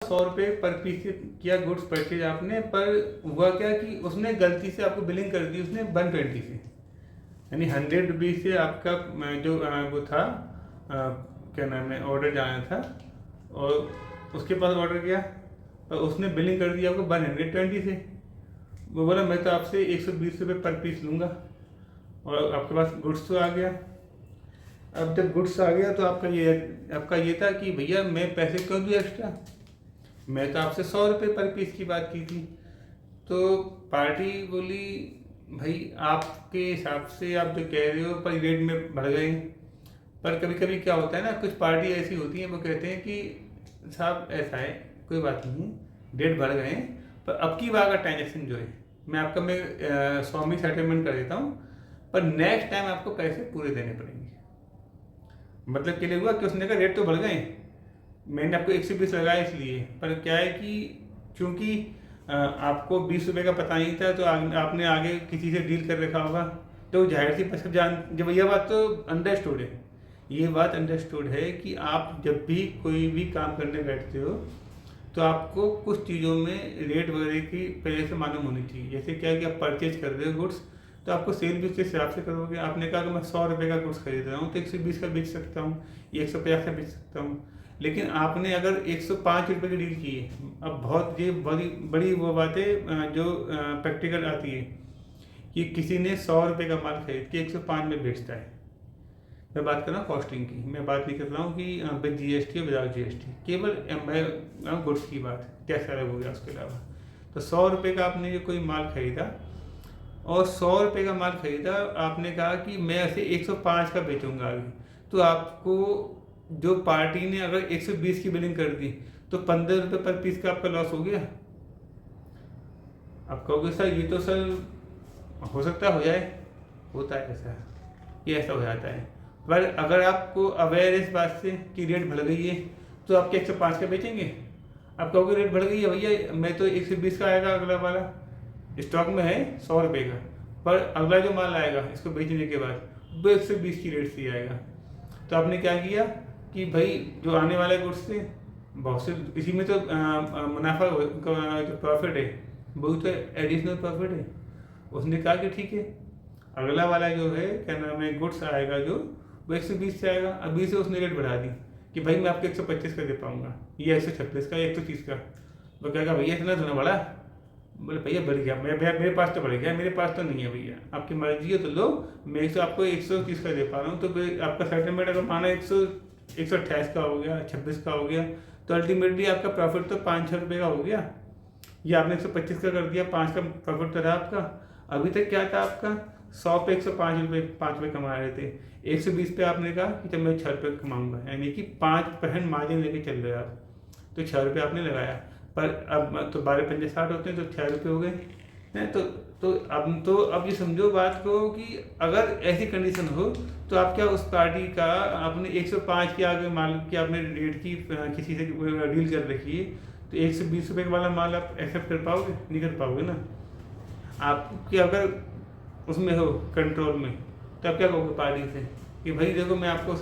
100 रुपये पर पीस किया गुड्स परचेज आपने, पर हुआ क्या कि उसने गलती से आपको बिलिंग कर दी उसने 120 से, यानी 100 रुपीज़ से आपका जो वो था क्या नाम है ऑर्डर जाना था, और उसके पास ऑर्डर किया और उसने बिलिंग कर दिया आपको 120 से। वो बोला मैं तो आपसे 120 रुपये पर पीस लूँगा, और आपके पास गुड्स तो आ गया। अब जब गुड्स आ गया तो आपका ये था कि भैया मैं पैसे क्यों दूँ एक्स्ट्रा, मैं तो आपसे 100 रुपये पर पीस की बात की थी। तो पार्टी बोली भाई आपके हिसाब से आप जो कह रहे हो पर रेट में बढ़ गए, पर कभी कभी क्या होता है ना, कुछ पार्टी ऐसी होती है वो कहते हैं कि साहब ऐसा है कोई बात नहीं, रेट बढ़ गए हैं, पर अब की बार का ट्रांजेक्शन जो है मैं स्वामी सेटलमेंट कर देता हूँ, पर नेक्स्ट टाइम आपको पैसे पूरे देने पड़ेंगे। मतलब के लिए हुआ कि उसने कहा रेट तो बढ़ गए, मैंने आपको 120 लगाया इसलिए, पर क्या है कि चूंकि आपको 20 रुपये का पता नहीं था तो आपने आगे किसी से डील कर रखा होगा, तो जाहिर सी सब जब यह बात तो अंडरस्टूड है, ये बात अंडरस्टूड है कि आप जब भी कोई भी काम करने बैठते हो तो आपको कुछ चीज़ों में रेट वगैरह की पहले से मालूम होनी चाहिए। जैसे क्या है कि आप परचेज कर रहे हो गुड्स, तो आपको सेल भी उसके हिसाब से करोगे। आपने कहा कि मैं 100 रुपये का गुड्स खरीद रहा हूँ तो 120 का बेच सकता हूँ, 150 का बेच सकता हूँ। लेकिन आपने अगर 105 रुपये की डील की है, अब बहुत ये बड़ी बड़ी वो बातें जो प्रैक्टिकल आती है कि किसी ने 100 रुपये का माल खरीद के 105 में बेचता है। मैं बात कर रहा हूँ कॉस्टिंग की, मैं बात नहीं कर रहा हूँ कि विद GST और विदाउट GST, केवल मैं गुड्स की बात टैक्स अलग हो गया उसके अलावा। तो 100 रुपये का आपने ये कोई माल खरीदा, और 100 रुपये का माल खरीदा, आपने कहा कि मैं ऐसे 105 का बेचूंगा आगे, तो आपको जो पार्टी ने अगर 120 की बिलिंग कर दी तो 15 रुपये पर पीस का आपका लॉस हो गया। आप कहोगे सर ये तो सर हो सकता है हो जाए, होता है ऐसा, ये ऐसा हो जाता है। पर अगर आपको अवेयर इस बात से कि रेट बढ़ गई है तो आपके 105 का बेचेंगे। आप कहोगे रेट बढ़ गई है भैया, मैं तो 120 का आएगा अगला वाला, स्टॉक में है 100 रुपये का, पर अगला जो माल आएगा इसको बेचने के बाद वो 120 की रेट से आएगा। तो आपने क्या किया कि भाई जो आने वाले गुड्स थे बहुत से, इसी में तो मुनाफा जो प्रॉफिट है वो तो एडिशनल प्रॉफिट है। उसने कहा कि ठीक है अगला वाला जो है क्या नाम है गुड्स आएगा जो वो 120 से आएगा। अभी से उसने रेट बढ़ा दी कि भाई मैं आपको 125 का दे पाऊंगा, ये 126 का, 130 का। वो कहेगा भैया इतना तो ना बढ़ा, बोले भैया बढ़ गया, मेरे पास तो बढ़ गया, मेरे पास तो नहीं है भैया, आपकी मर्जी है तो लो, मैं तो आपको 130 का दे पा रहा हूँ। तो आपका सेटलमेंट अगर माना 128 का हो गया, 26 का हो गया, तो अल्टीमेटली आपका प्रॉफिट तो 5-6 रुपये का हो गया। ये आपने 125 का कर दिया, 5 का प्रॉफिट तो रहा आपका। अभी तक क्या था आपका 100 पे 105 रुपये 5 रुपये कमा रहे थे, 120 पे आपने कहा कि जब मैं 6 रुपये कमाऊंगा, यानी कि 5% मार्जिन लेके चल रहे आप, तो 6 रुपये आपने लगाया। पर अब तो 12 पंजे 60 होते हैं, तो 6 रुपये हो गए हैं। तो अब ये समझो बात को कि अगर ऐसी कंडीशन हो तो आप क्या उस पार्टी का आपने 105 के आगे माल की आपने रेट की किसी से डील कर रखी है, तो 120 रुपये वाला माल आप एक्सेप्ट कर पाओगे? नहीं कर पाओगे ना। आपकी अगर उसमें हो कंट्रोल में, तो आप क्या कहोगे पार्टी से कि भाई देखो मैं आपका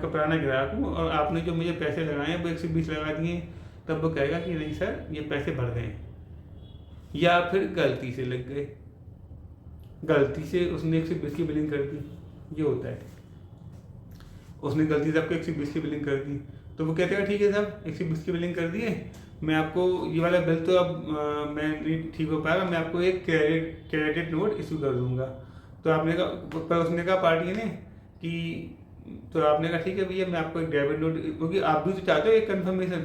पुराना ग्राहक हूँ और आपने जो मुझे पैसे लगाए हैं वो 120 लगा दिए। तब वो कहेगा कि नहीं सर ये पैसे बढ़ गए, या फिर गलती से लग गए, गलती से उसने 120 की बिलिंग कर दी। ये होता है, उसने गलती से आपको 120 की बिलिंग कर दी, तो वो कहते हैं ठीक है साहब 120 की बिलिंग कर दिए, मैं आपको ये वाला बिल तो अब मैं नहीं ठीक हो पाएगा, मैं आपको एक क्रेडिट नोट इशू कर दूंगा। तो आपने कहा, पर उसने कहा पार्टी ने कि, तो आपने कहा ठीक है भैया मैं आपको एक डेबिट नोट, क्योंकि आप भी तो चाहते हो एक कन्फर्मेशन।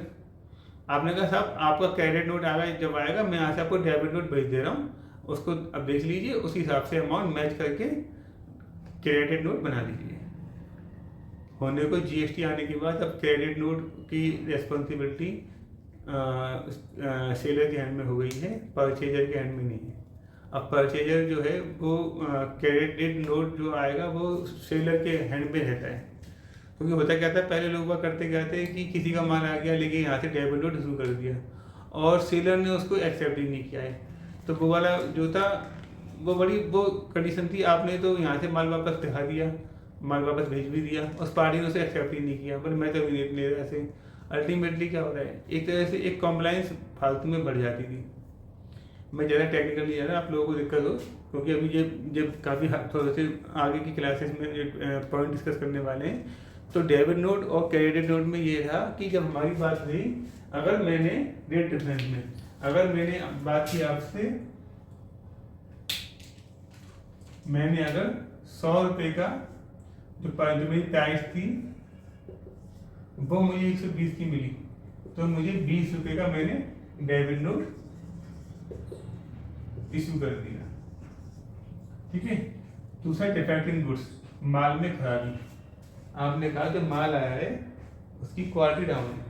आपने कहा साहब आपका क्रेडिट नोट आएगा, जब आएगा मैं यहाँ से आपको डेबिट नोट भेज दे रहा हूँ, उसको अब देख लीजिए, उस हिसाब से अमाउंट मैच करके क्रेडिट नोट बना दीजिए। होने को GST आने के बाद अब क्रेडिट नोट की रेस्पॉन्सिबिलिटी सेलर के हैंड में हो गई है, परचेजर के हैंड में नहीं है। अब परचेजर जो है वो क्रेडिट नोट जो आएगा वो सेलर के हैंड में रहता है। क्योंकि होता क्या था, पहले लोग वह करते क्या थे कि किसी का माल आ गया लेके यहाँ से डेबिट नोट इशू कर दिया और सेलर ने उसको एक्सेप्ट ही नहीं किया है, तो वो वाला जो था वो वो कंडीशन थी। आपने तो यहाँ से माल वापस दिखा दिया, माल वापस भेज भी दिया, उस पार्टी ने उसे एक्सेप्ट ही नहीं किया, पर मैं तो नहीं ले रहा ऐसे। अल्टीमेटली क्या हो रहा है, एक तरह से एक कॉम्प्लाइंस फालतू में बढ़ जाती थी। मैं ज़्यादा टेक्निकल नहीं जा रहा, आप लोगों को दिक्कत हो, क्योंकि अभी जब काफ़ी थोड़े से आगे की क्लासेस में पॉइंट डिस्कस करने वाले हैं। तो डेबिट नोट और क्रेडिट नोट में ये था कि जब हमारी बात हुई, अगर मैंने रेट डिफरेंस में अगर मैंने बात की आपसे, मैंने अगर 100 रुपये का जो मेरी प्राइस थी वो मुझे 120 की मिली, तो मुझे 20 रुपये का मैंने डेबिट नोट इशू कर दिया। ठीक है। दूसरा डिफेक्टिव गुड्स, माल में खराबी। आपने कहा जो माल आया है उसकी क्वालिटी डाउन है,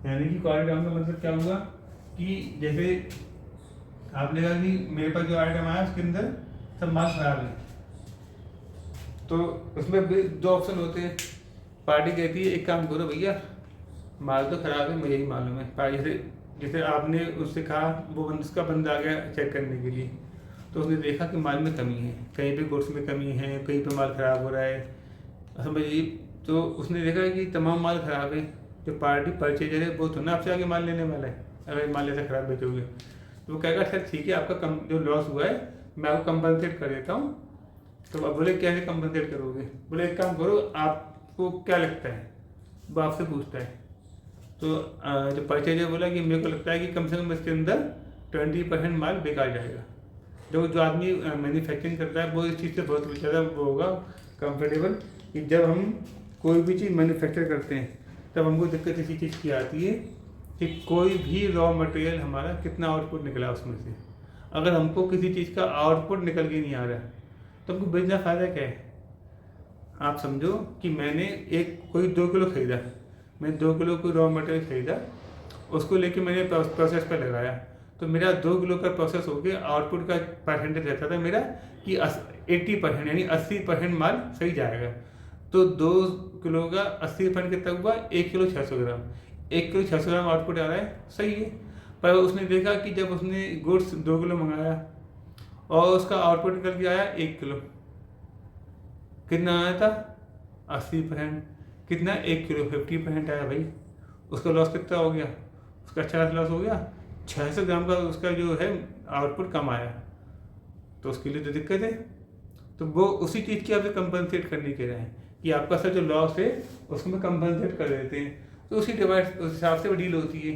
यानी कि क्वालिटी डाउन का मतलब क्या हुआ कि जैसे आपने कहा कि मेरे पास जो आइटम आया उसके अंदर सब माल खराब है, तो उसमें दो ऑप्शन होते हैं। पार्टी कहती है एक काम करो भैया, माल तो खराब है मुझे ही मालूम है। जैसे आपने उससे कहा, वो उसका बंदा आ गया चेक करने के लिए, तो उसने देखा कि माल में कमी है, कहीं पे गुड्स में कमी है, कहीं पे माल ख़राब हो रहा है, समझिए। तो उसने देखा कि तमाम माल ख़राब है, जो पार्टी परचेजर है वो तो ना आपसे आगे माल लेने वाला है अगर माल ऐसा ख़राब बेचोगे। तो वो कहेगा सर ठीक है, आपका जो लॉस हुआ है मैं आपको कंपनसेट कर देता हूँ। तो अब बोले कैसे कंपनसेट करोगे? बोले एक काम करो, आपको क्या लगता है, वो आपसे पूछता है। तो जो परचेजर बोला कि मेरे को लगता है कि कम से कम इसके अंदर 20% माल बेकार जाएगा। जो आदमी मैन्युफैक्चरिंग करता है वो इस चीज़ से बहुत ज़्यादा वो होगा कंफर्टेबल, कि जब हम कोई भी चीज़ मैन्युफैक्चर करते हैं तब हमको दिक्कत इसी चीज़ की आती है कि कोई भी रॉ मटेरियल हमारा कितना आउटपुट निकला उसमें से। अगर हमको किसी चीज़ का आउटपुट निकल के नहीं आ रहा तो हमको बेचना फ़ायदा क्या है? आप समझो कि मैंने कोई 2 किलो खरीदा, मैं 2 किलो कोई रॉ मटेरियल खरीदा, उसको लेके मैंने प्रोसेस पर लगाया, तो मेरा 2 किलो का प्रोसेस हो गया, आउटपुट का परसेंटेज रहता था मेरा कि 80% यानी 80% माल सही जाएगा। तो 2 किलो का 80% कितना हुआ? 1 किलो 600 ग्राम। 1 किलो 600 ग्राम आउटपुट आ रहा है, सही है। पर उसने देखा कि जब उसने गुड्स 2 किलो मंगाया और उसका आउटपुट निकल के आया 1 किलो, कितना आया था? 80%। कितना? 1 किलो 50% आया भाई। उसका लॉस कितना हो गया? उसका अच्छा लॉस हो गया, 600 ग्राम का उसका जो है आउटपुट कम आया, तो उसके लिए तो दिक्कत है। तो वो उसी चीज़ की आपसे कंपनसेट करने के रहे हैं कि आपका सर जो लॉस है उसको मैं कंपनसेट कर देते हैं। तो उसी डिवाइस उस हिसाब से वो डील होती है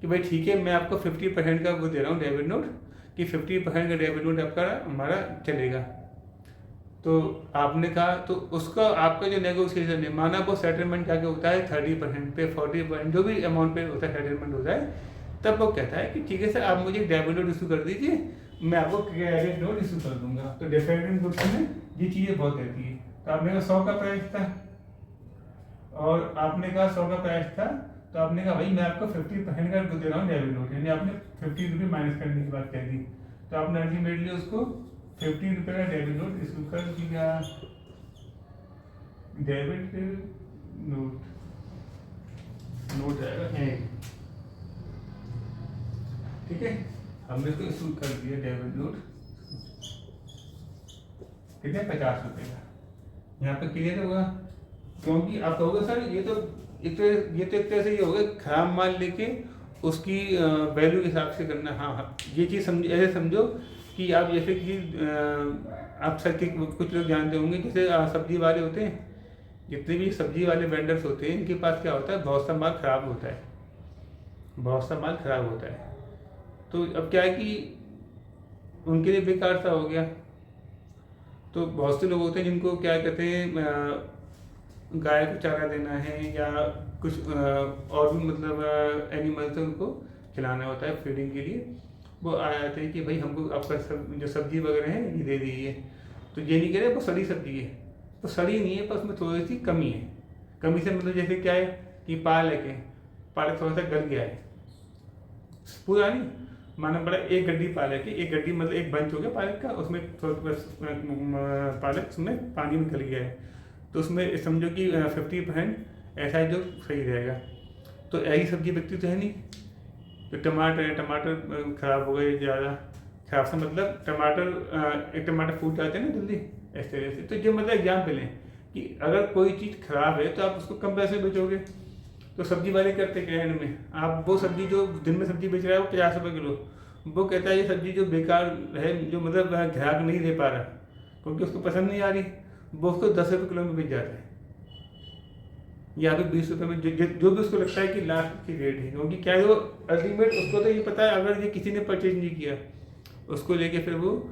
कि भाई ठीक है, मैं आपको 50% का वो दे रहा हूँ डेबिट नोट, कि 50% का डेबिट नोट आपका हमारा चलेगा। तो आपने कहा, तो उसका आपका जो नेगोशिएशन है, माना वो सेटलमेंट क्या होता है 30% पे 40%, जो भी अमाउंट पे होता है सेटलमेंट होता है, तब वो कहता है कि ठीक है सर आप मुझे डेबिट नोट इशू कर दीजिए, मैं आपको क्रेडिट नोट इशू कर दूंगा। तो डिफेक्टिव गुड्स में ये चीज़ें बहुत रहती है। तो आपने कहा 100 का प्राइस था और आपने कहा 100 का प्राइस था, तो आपने कहा भाई मैं आपको 50% का दे रहा हूँ डेबिट नोट, यानी आपने 50 रुपये माइनस करने की बात कह दी। तो आपने अल्टीमेटली उसको 50 रुपये का डेबिट नोट इशू कर दिया। डेबिट नोट जाएगा, ठीक है, हमने इसको इशू कर दिया डेबिट नोट, ठीक है, 50 रुपये का। यहाँ पे क्लियर होगा, क्योंकि आप कहोगे सर ये तो एक तरह से ये होगा खराब माल लेके उसकी वैल्यू के हिसाब से करना। हाँ, ये चीज़ समझो, ऐसे समझो कि आप जैसे कि आप सर के कुछ लोग जानते होंगे, जैसे सब्जी वाले होते हैं, जितने भी सब्जी वाले वेंडर्स होते हैं, इनके पास क्या होता है, बहुत सा माल ख़राब होता है, बहुत सा माल ख़राब होता है। तो अब क्या है कि उनके लिए बेकार सा हो गया। तो बहुत से लोग होते हैं जिनको क्या कहते हैं, गाय को चारा देना है या कुछ और भी मतलब एनिमल्स है उनको खिलाना होता है फीडिंग के लिए, वो आ जाते हैं कि भाई हमको आपका जो सब्जी वगैरह है ये दे दीजिए। तो ये नहीं कह रहे वो सड़ी सब्जी है, तो सड़ी नहीं है, पर उसमें थोड़ी सी कमी है। कमी से मतलब जैसे क्या है कि पालक थोड़ा सा गल गया है, पूरा नहीं, माना बड़ा एक गड्डी पालक है, एक गड्डी मतलब एक बंच हो गया पालक का, उसमें थोड़ा पालक उसमें पानी में गल गया है, तो उसमें समझो कि 50% ऐसा है जो सही रहेगा। तो ऐसी सब्जी बिकती तो है नहीं। तो टमाटर ख़राब हो गए ज़्यादा, ख़राब से मतलब एक टमाटर फूट जाते हैं ना जल्दी, इस तरह से। तो जो मतलब एग्जाम्पल है कि अगर कोई चीज़ ख़राब है तो आप उसको कम पैसे बेचोगे, तो सब्जी वाले करते क्या है इनमें, आप वो सब्जी जो दिन में सब्जी बेच रहा है वो 50 रुपये किलो, वो कहता है ये सब्जी जो बेकार है, जो मतलब ग्राहक नहीं दे पा रहा क्योंकि उसको पसंद नहीं आ रही, वो उसको 10 रुपये किलो में बेच जाता है, या फिर 20 रुपये में, जो भी उसको लगता है कि लास्ट की रेट है। क्योंकि क्या है, वो अल्टीमेट उसको तो ये पता है अगर ये किसी ने परचेज नहीं किया उसको लेके फिर वो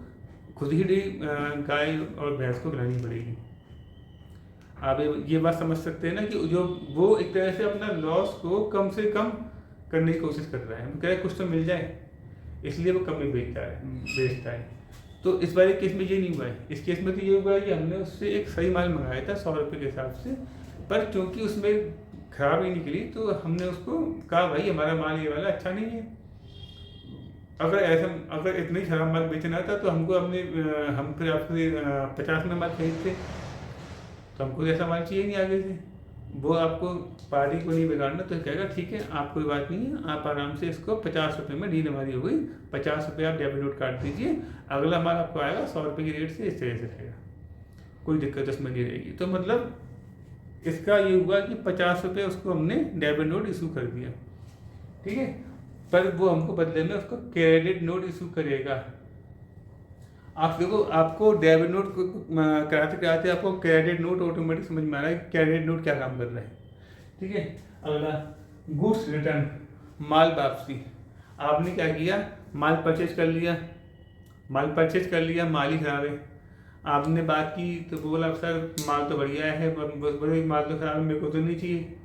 खुद ही गाय और भैंस को खिलानी पड़ेगी। आप ये बात समझ सकते हैं ना कि जो वो एक तरह से अपना लॉस को कम से कम करने की कोशिश कर रहा है, वो कह रहा है कुछ तो मिल जाए, इसलिए वो कम में बेचता है। तो इस बार केस में ये नहीं हुआ है, इस केस में तो ये हुआ है कि हमने उससे एक सही माल मंगाया था 100 रुपये के हिसाब से, पर चूंकि उसमें खराब ही निकली तो हमने उसको कहा भाई हमारा माल ये वाला अच्छा नहीं है, अगर इतनी खराब माल बेचना था तो हमको हम फिर आपसे 50 में माल खरीदते, तो हमको ऐसा माल चाहिए नहीं आगे से। वो आपको पार्टी को नहीं बिगाड़ना, तो कहेगा ठीक है आप कोई बात नहीं है, आप आराम से इसको 50 रुपये में डील हमारी हो गई, 50 रुपये आप डेबिट नोट काट दीजिए, अगला माल आपको आएगा 100 रुपये की रेट से, इस तरह से रहेगा, कोई दिक्कत उसमें नहीं रहेगी। तो मतलब इसका ये हुआ कि 50 रुपये उसको हमने डेबिट नोट इशू कर दिया, ठीक है, पर वो हमको बदले में उसको क्रेडिट नोट इशू करेगा। आप देखो आपको डेबिट नोट कराते कराते आपको क्रेडिट नोट ऑटोमेटिक समझ में आ रहा है क्रेडिट नोट क्या काम कर रहा है, ठीक है। अगला गुड्स रिटर्न, माल वापसी। आपने क्या किया, माल परचेज कर लिया, माल ही खराब है, आपने बात की तो बोला सर माल तो बढ़िया है पर माल तो खराब है, मेरे को तो नहीं चाहिए।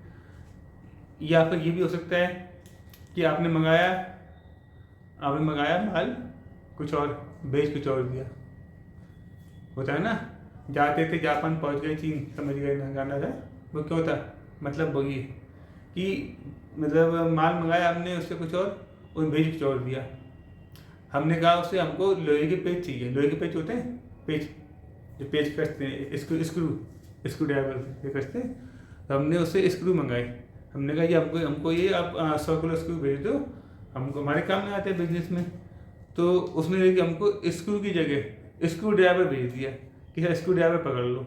या फिर ये भी हो सकता है कि आपने मंगाया माल कुछ और, बेच कुछ और दिया, होता है ना। जाते थे जापान पहुंच गए चीन, समझ गए ना गाना था वो क्यों था, मतलब वही कि मतलब माल मंगाया हमने उससे कुछ और बेच कुछ और दिया। हमने कहा उससे हमको लोहे के पेच चाहिए, लोहे के पेच होते हैं, पेच जो पेच कसते हैं, स्क्रू ड्राइवर से कसते हैं, तो हमने उससे स्क्रू मंगाए। हमने कहा ये हमको ये आप 100 किलो स्क्रू भेज दो, हमको हमारे काम में आते हैं बिजनेस में। तो उसने लेके हमको स्क्रू की जगह स्क्रू ड्राइवर भेज दिया कि स्क्रू ड्राइवर पकड़ लो।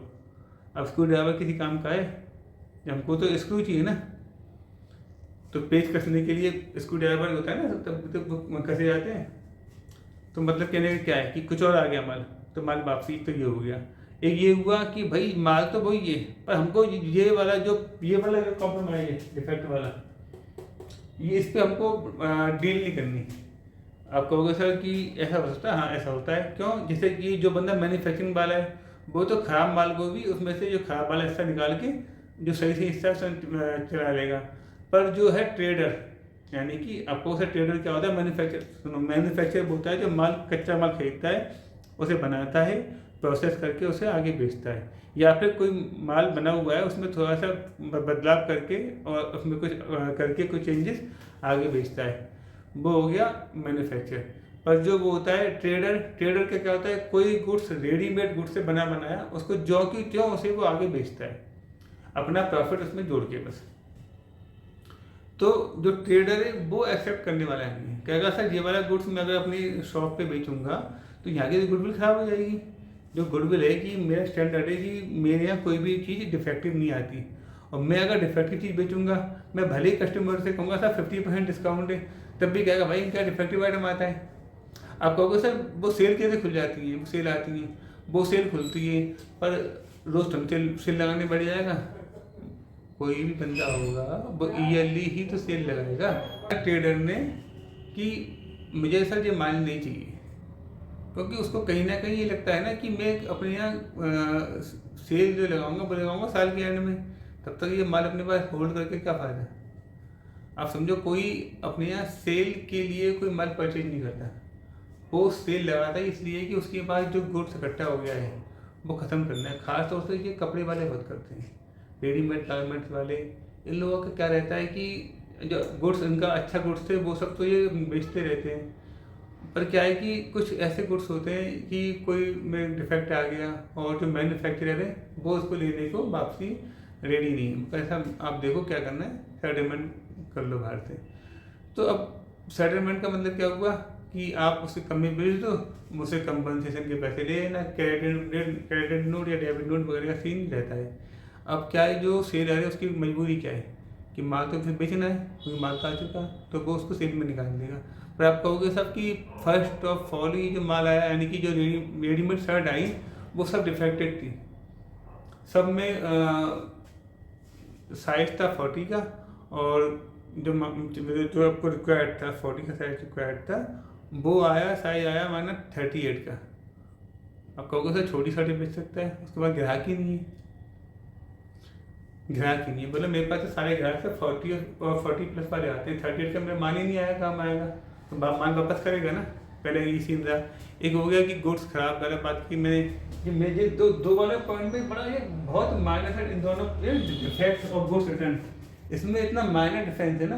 अब स्क्रू ड्राइवर किसी काम का है, हमको तो स्क्रू चाहिए ना, तो पेच कसने के लिए स्क्रू ड्राइवर होता है ना, तब तो कसे जाते हैं। तो मतलब कहने का क्या है कि कुछ और आ गया माल, तो माल वापसी, तो ये हो गया। एक ये हुआ कि भाई माल तो वही है पर हमको ये वाला जो कॉम्प्रोमाइज है, डिफेक्ट वाला, ये इस पर हमको डील नहीं करनी। आप कहोगे सर कि ऐसा हो सकता है, हाँ ऐसा होता है। क्यों, जैसे कि जो बंदा मैन्युफैक्चरिंग वाला है वो तो खराब माल को भी उसमें से जो खराब वाला हिस्सा निकाल के जो सही हिस्सा चला लेगा, पर जो है ट्रेडर, यानी कि आपको से ट्रेडर क्या होता है, मैन्युफैक्चर होता है जो माल कच्चा माल खरीदता है, उसे बनाता है, प्रोसेस करके उसे आगे बेचता है, या फिर कोई माल बना हुआ है उसमें थोड़ा सा बदलाव करके और उसमें कुछ करके कुछ चेंजेस आगे बेचता है, वो हो गया मैन्युफैक्चर। पर जो वो होता है ट्रेडर का क्या होता है, कोई गुड्स रेडीमेड गुड्स से बना बनाया उसको जो कि त्यों उसे वो आगे बेचता है, अपना प्रॉफिट उसमें जोड़ के बस। तो जो ट्रेडर है वो एक्सेप्ट करने वाला नहीं है, कहेगा सर ये वाला गुड्स मैं अगर अपनी शॉप पे बेचूंगा तो यहाँ की गुडविल खराब हो जाएगी। जो गुडविल है कि मेरा स्टैंडर्ड है कि मेरे यहाँ कोई भी चीज़ डिफेक्टिव नहीं आती, और मैं अगर डिफेक्टिव चीज़ बेचूंगा, मैं भले ही कस्टमर से कहूँगा सर 50% डिस्काउंट है, तब भी कहेगा भाई इनका डिफेक्टिव आइटम आता है। आप कहोगे सर वो सेल कैसे खुल जाती है, वो सेल आती है, वो सेल खुलती है, पर रोज तुम सेल लगाने बढ़ जाएगा, कोई भी बंदा होगा वो ईयरली ही तो सेल लगाएगा। ट्रेडर ने कि मुझे सर ये माल नहीं चाहिए, क्योंकि उसको कहीं ना कहीं ये लगता है ना कि मैं अपने यहाँ सेल जो लगाऊंगा वो लगाऊंगा साल के एंड में, तब तक ये माल अपने पास होल्ड करके क्या फ़ायदा। आप समझो कोई अपने यहाँ सेल के लिए कोई माल परचेज नहीं करता, वो सेल लगाता है इसलिए कि उसके पास जो गुड्स इकट्ठा हो गया है वो ख़त्म करना है। खास तौर से ये कपड़े वाले बहुत करते हैं, रेडीमेड गारमेंट्स वाले, इन लोगों का क्या रहता है कि जो गुड्स इनका अच्छा गुड्स थे वो सब तो ये बेचते रहते हैं, पर क्या है कि कुछ ऐसे गुड्स होते हैं कि कोई में डिफेक्ट आ गया और जो मैन्युफैक्चरर है वो उसको लेने को वापसी रेडी नहीं है। ऐसा आप देखो क्या करना है, सेटलमेंट कर लो बाहर से। तो अब सेटलमेंट का मतलब क्या हुआ कि आप उसे कम में बेच दो, मुझसे कंपनसेशन के पैसे ले लेना, क्रेडिट नोट या डेबिट नोट वगैरह का सीन रहता है। अब क्या है, जो सेलर है उसकी मजबूरी क्या है कि माल तो फिर बेचना है क्योंकि माल तो आ चुका है, तो वो उसको सेल में निकाल देगा। पर आप कहोगे साहब कि फर्स्ट ऑफ ऑल ही जो माल आया, यानी कि जो रेडीमेड शर्ट आई वो सब डिफेक्टेड थी। सब में साइज था 40 का, और जो आपको रिक्वायर्ड था 40 का साइज रिक्वायर्ड था, वो आया साइज आया माना 38 का। अब कहोगे सर छोटी शर्ट बेच सकता है, उसके बाद ग्राहक ही नहीं है, ग्राहक ही नहीं है। बोले मेरे पास तो सारे ग्राहक से 40 और 40 प्लस वाले आते हैं, 38 का मेरा माल ही नहीं आया, काम आएगा तो माल वापस करेगा ना। पहले ये सीन था। एक हो गया कि गुड्स खराब, पहले बात की मैंने, ये मेरे दो वाले पॉइंट में बड़ा ये बहुत माइनर है इन दोनों, डिफेक्ट और गुड्स रिटर्न, इसमें इतना माइनर डिफरेंस है ना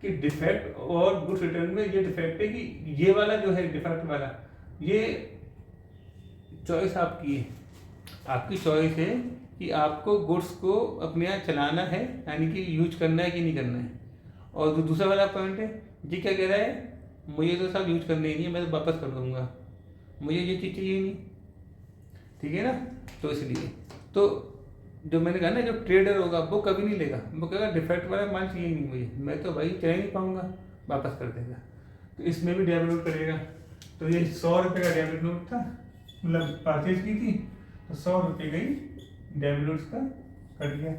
कि डिफेक्ट और गुड्स रिटर्न में ये डिफेक्ट है कि ये वाला जो है डिफेक्ट वाला, ये चॉइस आपकी है, आपकी चॉइस है कि आपको गुड्स को अपने यहाँ चलाना है, यानी कि यूज करना है कि नहीं करना है। और जो दूसरा वाला पॉइंट है, जी क्या कह रहा है, मुझे तो सब यूज करने ही नहीं है, मैं तो वापस कर दूंगा, मुझे ये चीज़ चाहिए नहीं, ठीक है ना। तो इसलिए तो जो मैंने कहा ना, जो ट्रेडर होगा वो कभी नहीं लेगा, वो कहेगा डिफेक्ट वाला माल चाहिए नहीं मुझे, मैं तो भाई चला नहीं पाऊंगा, वापस कर देगा। तो इसमें भी डेबिट नोट करेगा। तो ये 100 रुपये का डेबिट नोट था, मतलब परचेज की थी तो 100 रुपये का ही डेबिट नोट का कट गया।